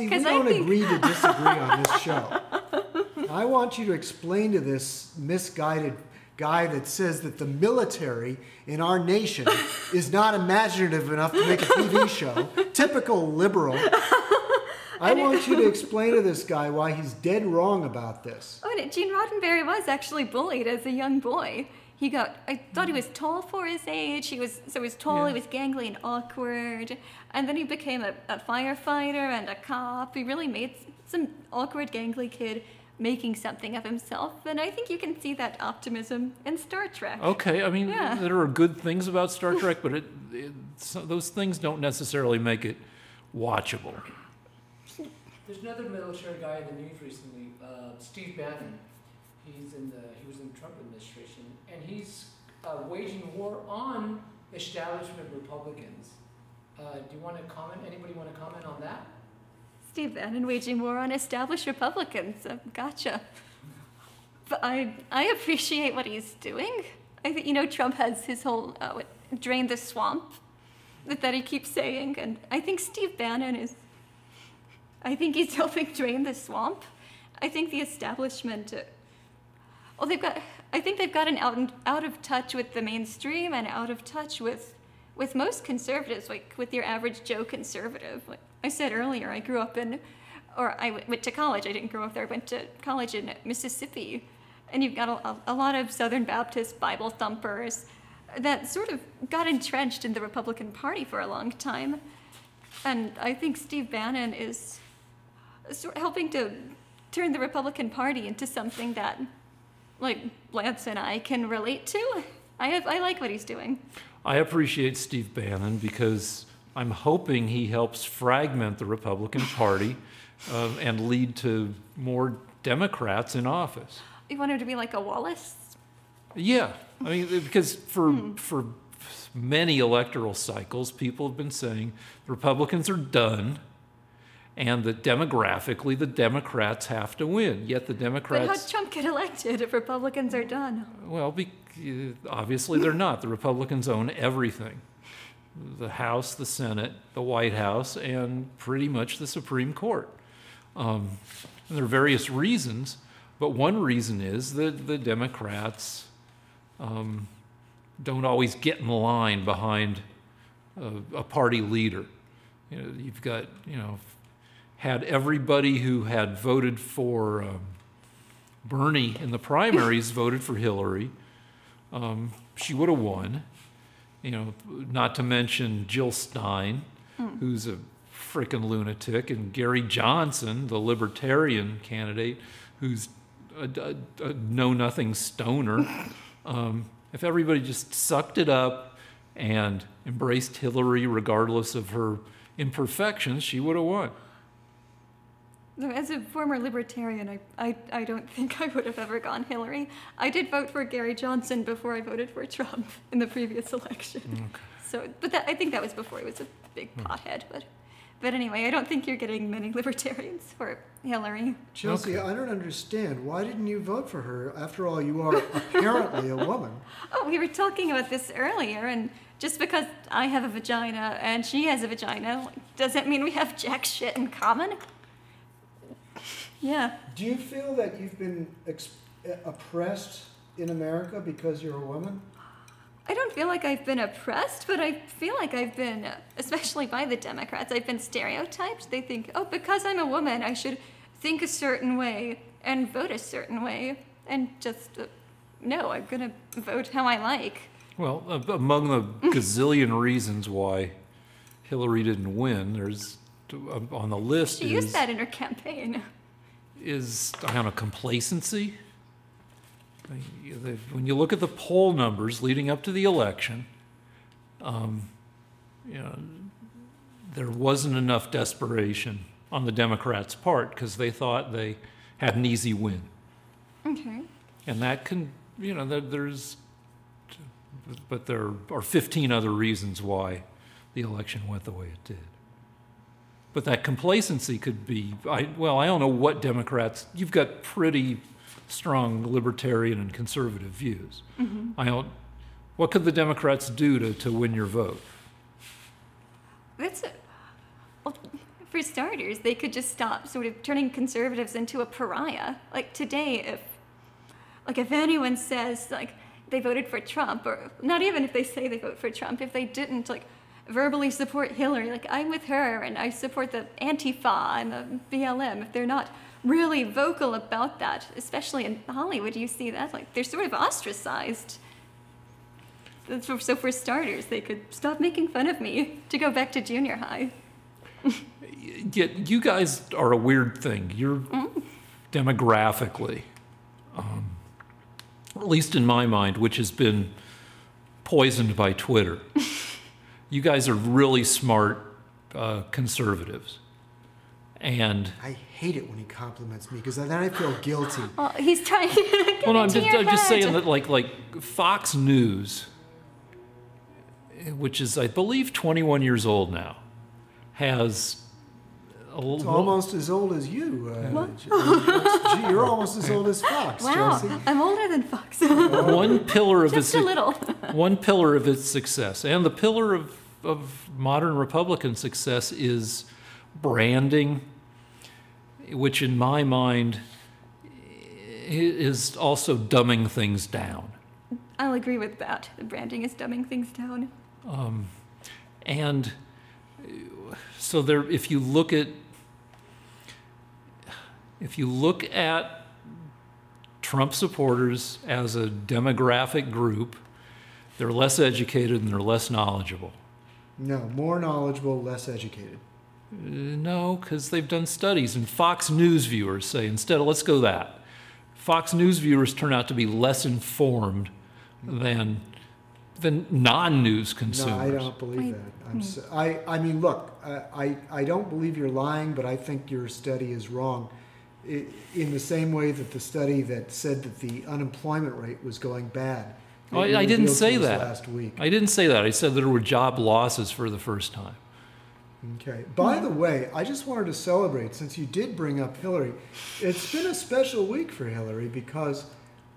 We don't agree to disagree on this show. I want you to explain to this misguided guy that says that the military in our nation is not imaginative enough to make a TV show. Typical liberal. I want you to explain to this guy why he's dead wrong about this. Oh, Gene Roddenberry was actually bullied as a young boy. I thought he was tall for his age. He was tall, he was gangly and awkward. And then he became a firefighter and a cop. He really made some awkward, gangly kid making something of himself. And I think you can see that optimism in Star Trek. Okay, I mean, there are good things about Star Trek, but those things don't necessarily make it watchable. There's another military guy in the news recently, Steve Bannon. He was in the Trump administration, and he's waging war on establishment Republicans. Do you want to comment? Anybody want to comment on that? Steve Bannon waging war on established Republicans. Gotcha. But I appreciate what he's doing. I think, Trump has his whole drain the swamp that he keeps saying, and I think Steve Bannon he's helping drain the swamp. I think the establishment, I think they've gotten out of touch with the mainstream and out of touch with most conservatives, like with your average Joe conservative. Like I said earlier, I went to college. I didn't grow up there. I went to college in Mississippi. And you've got a lot of Southern Baptist Bible thumpers that sort of got entrenched in the Republican Party for a long time. And I think Steve Bannon is helping to turn the Republican Party into something that, like, Lance and I can relate to. I like what he's doing. I appreciate Steve Bannon because I'm hoping he helps fragment the Republican Party and lead to more Democrats in office. You want him to be like a Wallace? Yeah, I mean, because for many electoral cycles, people have been saying the Republicans are done, and that demographically the Democrats have to win. Yet the Democrats... But how'd Trump get elected if Republicans are done? Well, obviously they're not. The Republicans own everything. The House, the Senate, the White House, and pretty much the Supreme Court. And there are various reasons, but one reason is that the Democrats don't always get in line behind a party leader. You've got, had everybody who had voted for Bernie in the primaries voted for Hillary, she would have won. Not to mention Jill Stein, who's a frickin' lunatic, and Gary Johnson, the libertarian candidate, who's a know-nothing stoner. If everybody just sucked it up and embraced Hillary regardless of her imperfections, she would have won. As a former libertarian, I don't think I would have ever gone Hillary. I did vote for Gary Johnson before I voted for Trump in the previous election. Okay. I think that was before he was a big pothead. But anyway, I don't think you're getting many libertarians for Hillary. Chelsea, okay. I don't understand. Why didn't you vote for her? After all, you are apparently a woman. Oh, we were talking about this earlier, and just because I have a vagina and she has a vagina doesn't mean we have jack shit in common. Yeah. Do you feel that you've been oppressed in America because you're a woman? I don't feel like I've been oppressed, but I feel like I've been, especially by the Democrats, I've been stereotyped. They think, oh, because I'm a woman, I should think a certain way and vote a certain way. And just, no, I'm going to vote how I like. Well, among the gazillion reasons why Hillary didn't win, there's on the list She used that in her campaign. Is, I don't know, complacency. When you look at the poll numbers leading up to the election, there wasn't enough desperation on the Democrats' part because they thought they had an easy win. Okay. And that can, but there are 15 other reasons why the election went the way it did. But that complacency could be, I don't know what Democrats, you've got pretty strong libertarian and conservative views. Mm-hmm. What could the Democrats do to win your vote? That's it. Well, for starters, they could just stop sort of turning conservatives into a pariah. Like today, if anyone says like they voted for Trump, or not even if they say they vote for Trump, if they didn't like verbally support Hillary, like I'm with her and I support the Antifa and the BLM, if they're not really vocal about that, especially in Hollywood, you see that like they're sort of ostracized. So for starters, they could stop making fun of me, to go back to junior high. Yet you guys are a weird thing. You're demographically, at least in my mind, which has been poisoned by Twitter. You guys are really smart conservatives. And I hate it when he compliments me because then I feel guilty. Oh, he's trying to get well, no, into your I'm just head. saying that like Fox News, which is I believe 21 years old now, has It's almost as old as you. Gee, you're almost as old as Fox, Wow, Chelsea. I'm older than Fox. one pillar of Just a little. one pillar of its success, and the pillar of modern Republican success is branding, which in my mind is also dumbing things down. I'll agree with that. The branding is dumbing things down. And so there, if you look at Trump supporters as a demographic group, they're less educated and they're less knowledgeable. No, more knowledgeable, less educated. No, because they've done studies, and Fox News viewers say instead, let's go that. Fox News viewers turn out to be less informed than non-news consumers. No, I don't believe that. I mean, look, I don't believe you're lying, but I think your study is wrong. In the same way that the study that said that the unemployment rate was going bad. Oh, I didn't say that. Last week. I didn't say that. I said there were job losses for the first time. Okay. By the way, I just wanted to celebrate, since you did bring up Hillary, it's been a special week for Hillary because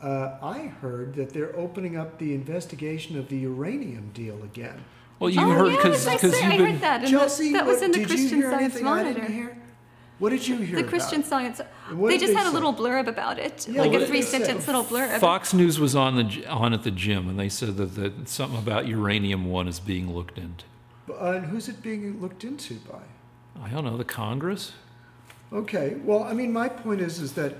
I heard that they're opening up the investigation of the uranium deal again. Well, you heard yes, I because you've heard been. that. And Chelsea, that was in the did Christian you hear Science anything I Monitor. didn't hear? What did you hear The about Christian it? Science. What They did just they had a say? little blurb about it, Yeah, like what a did they say? 3-sentence little blurb. Fox News was on at the gym, and they said that something about Uranium One is being looked into. And who's it being looked into by? I don't know, the Congress? Okay. Well, I mean, my point is that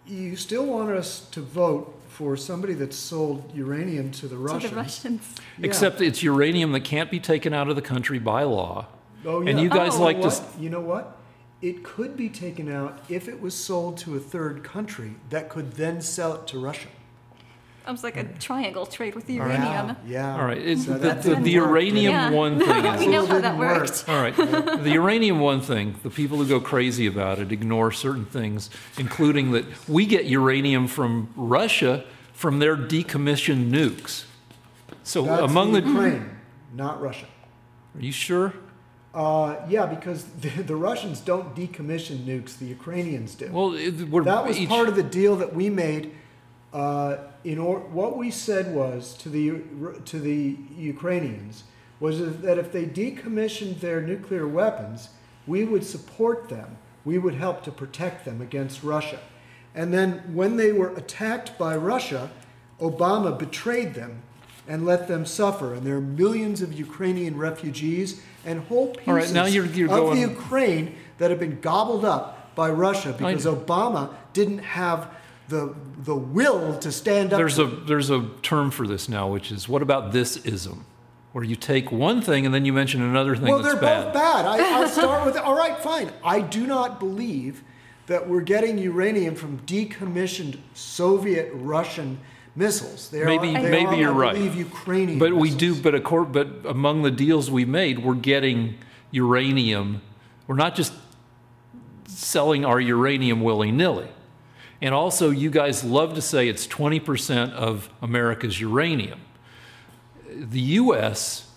you still want us to vote for somebody that sold uranium to the Russians. To the Russians. Yeah. Except it's uranium that can't be taken out of the country by law. Oh, yeah. And you guys like to... You know what? It could be taken out if it was sold to a third country that could then sell it to Russia. Almost like a triangle trade with the Yeah, uranium. yeah. All right, it's So the, that the, didn't the work. Uranium Yeah. One thing is... We know how that Didn't work. worked. All right, the Uranium One thing, the people who go crazy about it ignore certain things, including that we get uranium from Russia from their decommissioned nukes. So That's among the... Ukraine, not Russia. Are you sure? Yeah, because the Russians don't decommission nukes; the Ukrainians do. Well, we're That was each... part of the deal that we made. What we said was to the Ukrainians was that if they decommissioned their nuclear weapons, we would support them. We would help to protect them against Russia. And then when they were attacked by Russia, Obama betrayed them and let them suffer. And there are millions of Ukrainian refugees and whole pieces All right, now you're of going... the Ukraine that have been gobbled up by Russia because Obama didn't have the will to stand up. There's a term for this now, which is, what about this-ism? Where you take one thing and then you mention another thing that's bad. Well, they're both bad. I'll start with, all right, fine. I do not believe that we're getting uranium from decommissioned Soviet Russian missiles. Maybe you're right. I believe Ukrainian But we missiles. do. But among the deals we made, we're getting uranium. We're not just selling our uranium willy-nilly. And also, you guys love to say it's 20% of America's uranium. The U.S.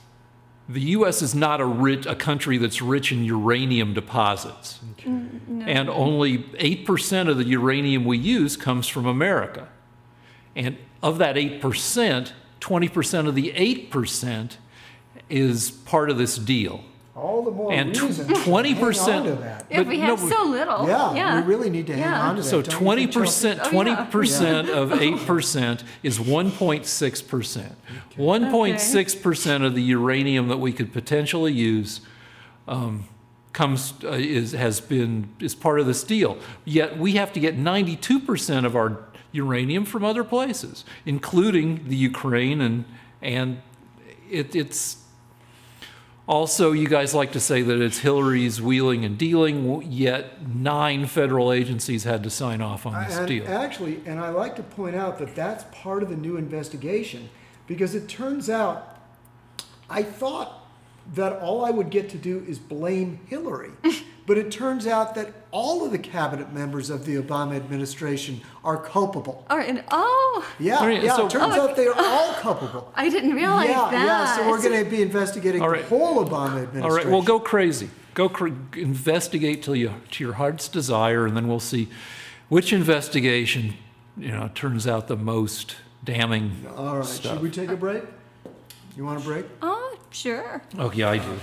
is not a country that's rich in uranium deposits. Okay. No. And only 8% of the uranium we use comes from America. And of that 8%, 20% of the 8% is part of this deal. All the more And reason to 20%. hang on to that. If we have no, so little. Yeah, we really need to hang on to that. So don't you think, Chelsea? 20% of 8% is 1.6%. 1.6% of the uranium that we could potentially use is part of this deal. Yet we have to get 92% of our uranium from other places, including the Ukraine, and it's also, you guys like to say that it's Hillary's wheeling and dealing, yet 9 federal agencies had to sign off on this deal. Actually, and I like to point out that that's part of the new investigation, because it turns out, I thought that all I would get to do is blame Hillary. But it turns out that all of the cabinet members of the Obama administration are culpable. Yeah, It turns out they are all culpable. I didn't realize that. Yeah, so we're going to be investigating the whole Obama administration. All right, well, go crazy. Investigate to your heart's desire, and then we'll see which investigation, turns out the most damning All right, stuff. should we take a break? You want a break? Sure. Oh, yeah, I do.